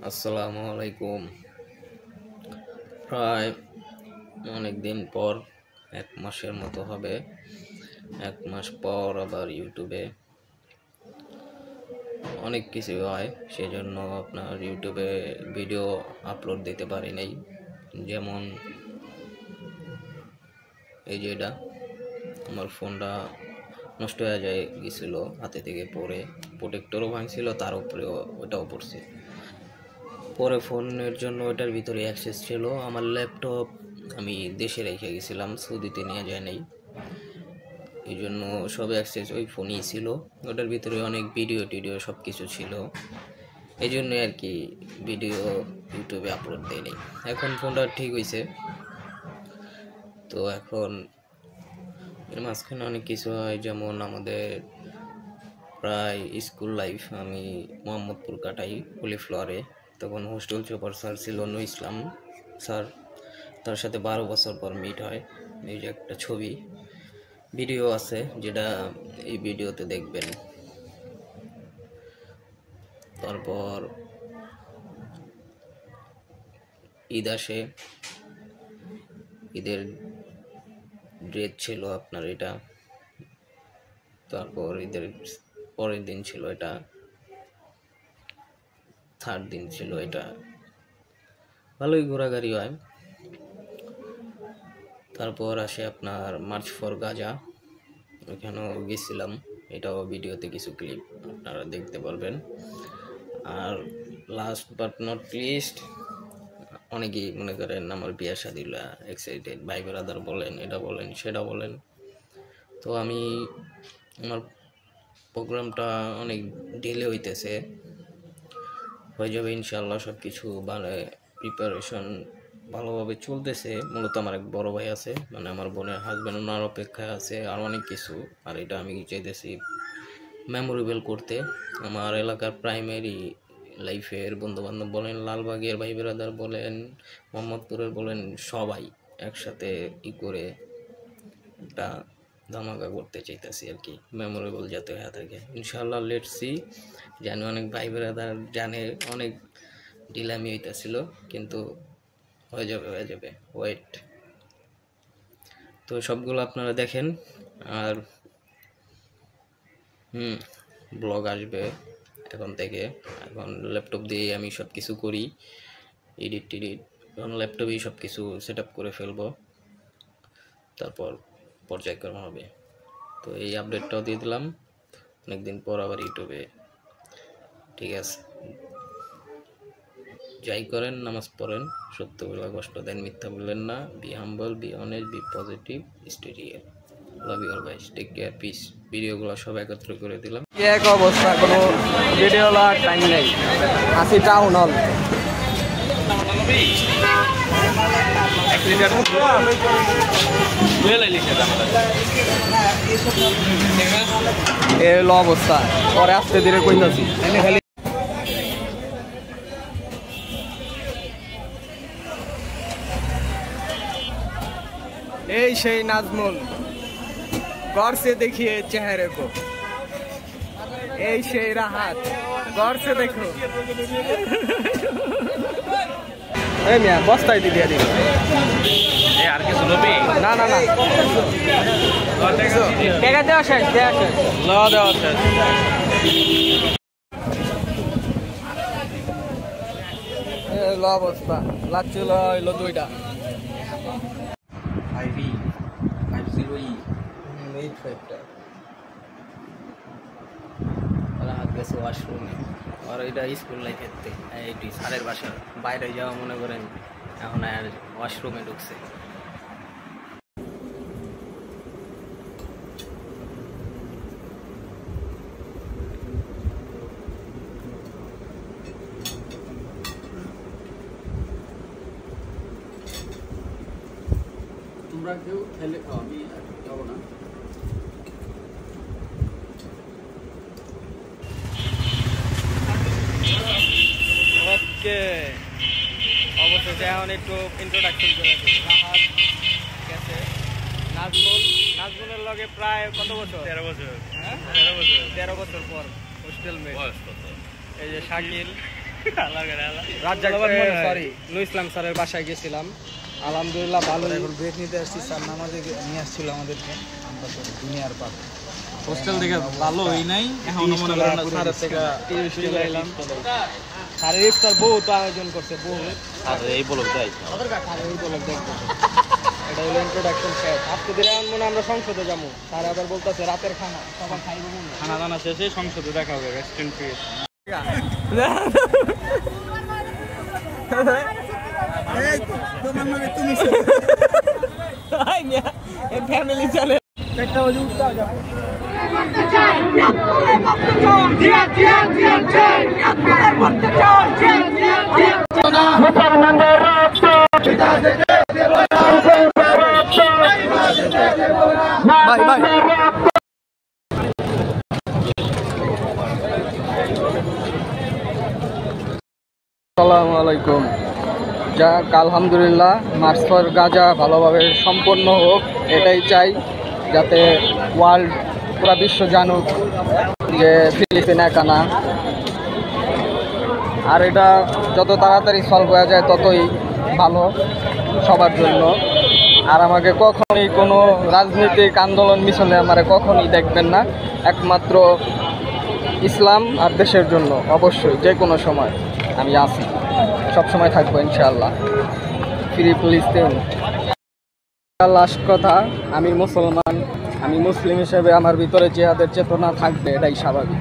আসসালামু আলাইকুম। প্রায় অনেক দিন পর, 1 মাসের মতো হবে। 1 মাস পর আবার ইউটিউবে অনেক কিছু হয়, সেজন্য আপনার ইউটিউবে ভিডিও আপলোড দিতে পারি নাই। যেমন এই যে এটা আমার ফোনটা নষ্ট হয়ে গেছিলো হাতে থেকে পড়ে, প্রোটেক্টরও ভাঙছিল, তার উপরেও ওটাও পড়ছে। পরে ফোনের জন্য ওটার ভিতরে অ্যাক্সেস ছিল। আমার ল্যাপটপ আমি দেশে রেখে গেছিলাম, সৌদিতে নিয়ে যায় নাই, এই জন্য সব অ্যাক্সেস ওই ফোনই ছিল। ওটার ভিতরে অনেক ভিডিও সব কিছু ছিল, এই জন্য আর কি ভিডিও ইউটিউবে আপলোড দেয়নি। এখন ফোনটা ঠিক হয়েছে, তো এখন এর মাঝখানে অনেক কিছু হয়। যেমন আমাদের প্রায় স্কুল লাইফ আমি মোহাম্মদপুর কাটাই, হোলি ফ্লোরে। তখন হোস্টেল সুপার স্যার ছিল নূর ইসলাম স্যার, তার সাথে 12 বছর পর মিট হয়। এই যে একটা ছবি ভিডিও আছে, যেটা এই ভিডিওতে দেখবেন। তারপর ঈদ আসে, ঈদের ড্রেস ছিল আপনার এটা। তারপর ঈদের পরের দিন ছিল এটা, থার্ড দিন ছিল এটা। ভালোই ঘোরাঘুরি হয়। তারপর আসে আপনার মার্চ ফর গাজা, ওইখানেও গেছিলাম, এটাও ভিডিওতে কিছু ক্লিপ আপনারা দেখতে পারবেন। আর লাস্ট বাট নট লিস্ট, অনেকেই মনে করেন আমার বিয়ে শাদীলা এক্সাইটেড, ভাই ব্রাদার বলেন, এটা বলেন সেটা বলেন। তো আমি আমার প্রোগ্রামটা অনেক ডিলে হইতেছে, হয়ে যাবে ইনশাল্লাহ। সব কিছু ভালো, প্রিপারেশন ভালোভাবে চলতেছে। মূলত আমার এক বড় ভাই আছে, মানে আমার বোনের হাজব্যান্ড, ওনার অপেক্ষায় আছে আর অনেক কিছু। আর এটা আমি চাইতেছি মেমোরেবল করতে। আমার এলাকার প্রাইমারি লাইফের বন্ধুবান্ধব বলেন, লালবাগের ভাই ব্রাদার বলেন, মোহাম্মদপুরের বলেন, সবাই একসাথে করে একটা ধামাকা করতে চাইতেছি আর কি, মেমোরেবল যাতে হয়ে থাকে ইনশাল্লাহ। Let's see. জানি অনেক ভাই ব্রাদার জানে অনেক ডিলামি হইতেছিল, কিন্তু হয়ে যাবে ওয়েট। তো সবগুলো আপনারা দেখেন। আর ব্লগ আসবে এখন থেকে। এখন ল্যাপটপ দিয়ে আমি সব কিছু করি, এডিট এখন ল্যাপটপেই সব কিছু সেট আপ করে ফেলবো, তারপর পর্যায়ক্রম হবে। তো এই আপডেটটাও দিয়ে দিলাম, অনেকদিন পর আবার ইউটিউবে। ঠিক আছে, যাই করেন নামাজ পড়েন, সত্য বলা কষ্ট দেন, মিথ্যা বললেন না, be humble, be honest, be positive, stay real. Love you all guys, take care, peace. ভিডিওগুলো সব একত্র করে দিলাম। এক অবস্থা, কোনো ভিডিও লাগার টাইম নেই। আসি টাউন হল, এ হলো অবস্থা। পরে আসতে ধীরে কইতাছি। এই সেই নাজমুল, गौर से देखिए चेहरे को। এই সেই রাহাত, गौर से देखो। এই মিয়া বস্তায় দিয়ে দিল। এই আর কিছু লবি? না না না, টাকা দেওয়া শেষ, দেওয়া শেষ, দেওয়া শেষ। এই অবস্থা। লাচ্ছিল হইলো 2টা। 5E 50E 85টা। ওরা হাত গেছে ওয়াশরুমে। আর এটা স্কুল লাইফের থেকে এইটি স্যারের বাসা বাইরে যাওয়া, মনে করেন এখন আর ওয়াশরুমে ঢুকছে। তোমরা কেউ খেলে খাও, আমি যাবো না। ওকে, অবশেষে এখন একটু ইন্ট্রোডাকশন করে দিই। ঠিক আছে, নাজমুলের লগে প্রায় কত বছর? 13 বছর। হ্যাঁ, 13 বছর পর হোস্টেল মেট। বয়স কত? এই যে শাকিল, সরি নুর ইসলাম স্যারের বাসায় গেছিলাম, আলহামদুলিল্লাহ ভালো। এখন ব্রেক নিতে আসছি, স্যার নামাজে নিয়ে আসছিল আমাদেরকে, আমরা তো দুনিয়ার পার হোস্টেল থেকে ভালো হই নাই, এখন মনে করেন স্যারের থেকে এলাম। স্যারের ইফতার বহুত আয়োজন করছে, বহুত। আর এই বলক যাই এই বলক দেখবো, এটা হলো ইন্ট্রোডাকশন শেষ। আজকে দিনে মনে আমরা সংসদে যাবো, স্যার আবার বলতেছে রাতের খানা সবাই খাইবো, খানা দানা শেষে সংসদে দেখা হবে, রেস্টুরেন্ট ফিরে। ফ্যামিলি চলে একটা ভাই ভাই আসসালামু আলাইকুম। যাক আলহামদুলিল্লাহ, মার্চ ফর গাজা ভালোভাবে সম্পন্ন হোক, এটাই চাই, যাতে ওয়ার্ল্ড পুরা বিশ্ব জানুক যে ফিলিস্তিন একা না। আর এটা যত তাড়াতাড়ি সলভ হয়ে যায় ততই ভালো সবার জন্য। আর আমাকে কখনোই কোনো রাজনৈতিক আন্দোলন মিশনে আমারে কখনোই দেখবেন না, একমাত্র ইসলাম আর দেশের জন্য অবশ্যই যে কোনো সময় আমি আছি, সবসময় থাকবো ইনশাআল্লাহ। ফ্রি ফিলিস্তিন। লাস্ট কথা, আমি মুসলমান, আমি মুসলিম হিসেবে আমার ভিতরে জিহাদের চেতনা থাকবে, এটাই স্বাভাবিক।